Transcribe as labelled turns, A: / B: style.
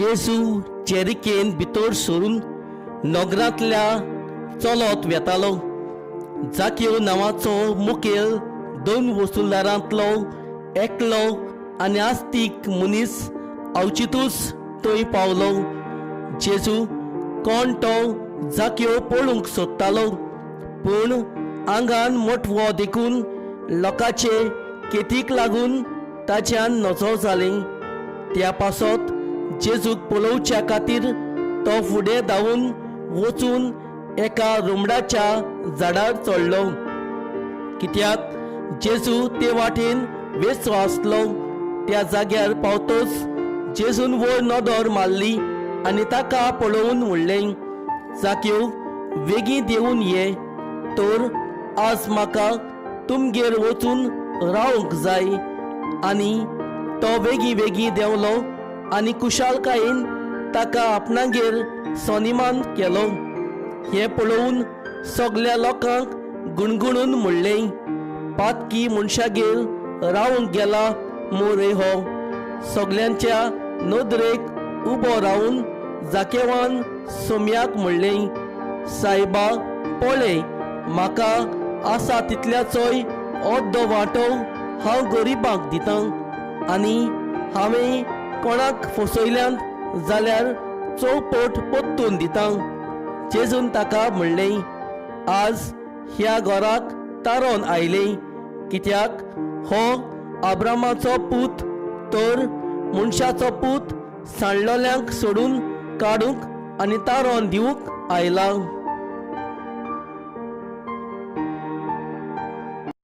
A: जेजू जेरिकेन भितर सरून नगरांतल्या चलत वेतालो. जाकेव नांवाचो मुखेल 2 वसुलदारांतलो एकलो आनी आस्तीक मनीस अवचितूच थंय पावलो. जेजू कोण तो जाकेव पळोवंक सोदतालो, पूण आंगान मोठवो देखून लोकांचे केतीक लागून ताच्यान नजो जालें. त्या पासत जेजूक पळोवच्या खातीर तो फुडें धांवून वचून एका रुमडाच्या झाडार चडलो, कित्याक जेजू ते वाटेन वेचो आसलो. त्या जाग्यार पावतच जेजून वयर नदर मारली आनी ताका पळोवन म्हणलें, जाकेव बेगीन देंवून ये, तर आज म्हाका तुमगेर वचून रावंक जाय. आनी तो बेगीन देंवलो आनी कुशालकायेन ताका आपणागेर सोनिमान केलो. हे पळोवन सगळ्या लोकांक गुणगुणून म्हणलें, पातकी मनशागेर रावंक गेला मोरे हो. सगळ्यांच्या नदरेक उबो रावन जाकेवान सोम्याक म्हणलें, सायबा पळय, म्हाका आसा तितल्याचोय अर्दो वांटो हांव गरिबांक दितां, आनी हांवें कोणाक फसयल्यात जाल्यार चौपट परतून दितां. जेजून ताका म्हणलें, आज ह्या घराक तारोन आयलें, कित्याक हो अब्रामाचो पूत तर मनशाचो पूत सांडलोल्यांक सोडून काडूंक आनी तारोन दिवंक आयला.